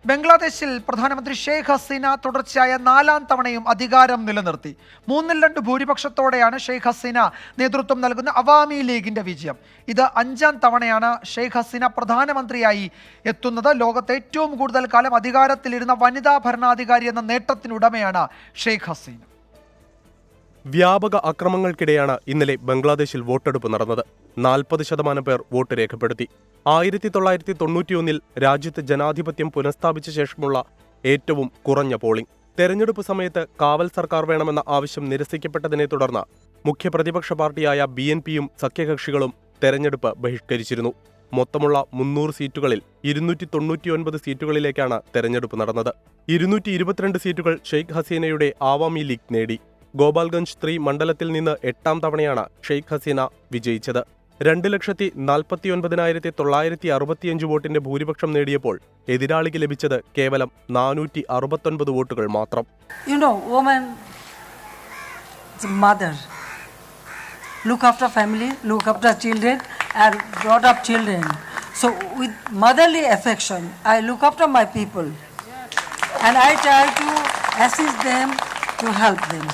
ബംഗ്ലാദേശിൽ പ്രധാനമന്ത്രി ഷെയ്ഖ് ഹസീന തുടർച്ചയായ 4ാം തവണയും അധികാരം നിലനിർത്തി. 3-2 ഭൂരിപക്ഷത്തോടെയാണ് ഷെയ്ഖ് ഹസീന നേതൃത്വം നൽകുന്ന അവാമി ലീഗിന്റെ വിജയം. ഇത് 5ാം തവണയാണ് ഷെയ്ഖ് ഹസീന പ്രധാനമന്ത്രിയായി എത്തുന്നത്. ലോകത്തെ ഏറ്റവും കൂടുതൽ കാലം അധികാരത്തിലിരുന്ന വനിതാ ഭരണാധികാരി എന്ന നേട്ടത്തിനുടമയാണ് ഷെയ്ഖ് ഹസീന. വ്യാപക അക്രമങ്ങൾക്കിടെയാണ് ഇന്നലെ ബംഗ്ലാദേശിൽ വോട്ടെടുപ്പ് നടന്നത്. 40% പേർ വോട്ട് രേഖപ്പെടുത്തി. 1991-ൽ രാജ്യത്ത് ജനാധിപത്യം പുനഃസ്ഥാപിച്ച ശേഷമുള്ള ഏറ്റവും കുറഞ്ഞ പോളിംഗ്. തെരഞ്ഞെടുപ്പ് സമയത്ത് കാവൽ സർക്കാർ വേണമെന്ന ആവശ്യം നിരസിക്കപ്പെട്ടതിനെ തുടർന്ന് മുഖ്യപ്രതിപക്ഷ പാർട്ടിയായ BNPയും സഖ്യകക്ഷികളും തെരഞ്ഞെടുപ്പ് ബഹിഷ്കരിച്ചിരുന്നു. മൊത്തമുള്ള 300 സീറ്റുകളിൽ 299 സീറ്റുകളിലേക്കാണ് തെരഞ്ഞെടുപ്പ് നടന്നത്. 222 സീറ്റുകൾ ഷെയ്ഖ് ഹസീനയുടെ ആവാമി ലീഗ് നേടി. ഗോപാൽഗഞ്ച് 3 മണ്ഡലത്തിൽ നിന്ന് 8ാം തവണയാണ് ഷെയ്ഖ് ഹസീന വിജയിച്ചത്. 2,49,965 വോട്ടിന്റെ ഭൂരിപക്ഷം നേടിയപ്പോൾ എതിരാളിക്ക് ലഭിച്ചത് കേവലം 469 വോട്ടുകൾ മാത്രം. Woman, mother, look after family, look after children and brought up children. So with motherly affection, I look after my people and I try to assist them to help them.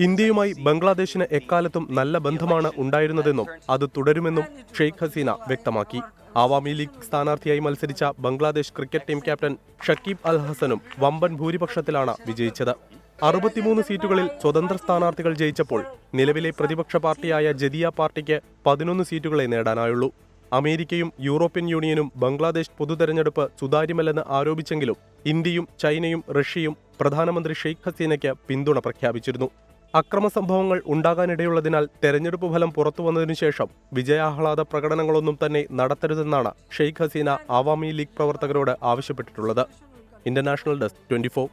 ഇന്ത്യയുമായി ബംഗ്ലാദേശിന് എക്കാലത്തും നല്ല ബന്ധമാണ് ഉണ്ടായിരുന്നതെന്നും അത് തുടരുമെന്നും ഷെയ്ഖ് ഹസീന വ്യക്തമാക്കി. ആവാമി ലീഗ് സ്ഥാനാർത്ഥിയായി മത്സരിച്ച Bangladesh cricket team captain Shakib Al ഹസനും വമ്പൻ ഭൂരിപക്ഷത്തിലാണ് വിജയിച്ചത്. 63 സീറ്റുകളിൽ സ്വതന്ത്ര സ്ഥാനാർത്ഥികൾ ജയിച്ചപ്പോൾ നിലവിലെ പ്രതിപക്ഷ പാർട്ടിയായ ജദിയ പാർട്ടിക്ക് 11 സീറ്റുകളെ നേടാനായുള്ളൂ. അമേരിക്കയും യൂറോപ്യൻ യൂണിയനും ബംഗ്ലാദേശ് പൊതുതെരഞ്ഞെടുപ്പ് സുതാര്യമല്ലെന്ന് ആരോപിച്ചെങ്കിലും ഇന്ത്യയും ചൈനയും റഷ്യയും പ്രധാനമന്ത്രി ഷെയ്ഖ് ഹസീനയ്ക്ക് പിന്തുണ പ്രഖ്യാപിച്ചിരുന്നു. അക്രമ സംഭവങ്ങൾ ഉണ്ടാകാനിടയുള്ളതിനാൽ തെരഞ്ഞെടുപ്പ് ഫലം പുറത്തുവന്നതിനു ശേഷം വിജയാഹ്ലാദ പ്രകടനങ്ങളൊന്നും തന്നെ നടത്തരുതെന്നാണ് ഷെയ്ഖ് ഹസീന ആവാമി ലീഗ് പ്രവർത്തകരോട് ആവശ്യപ്പെട്ടിട്ടുള്ളത്. International desk 24.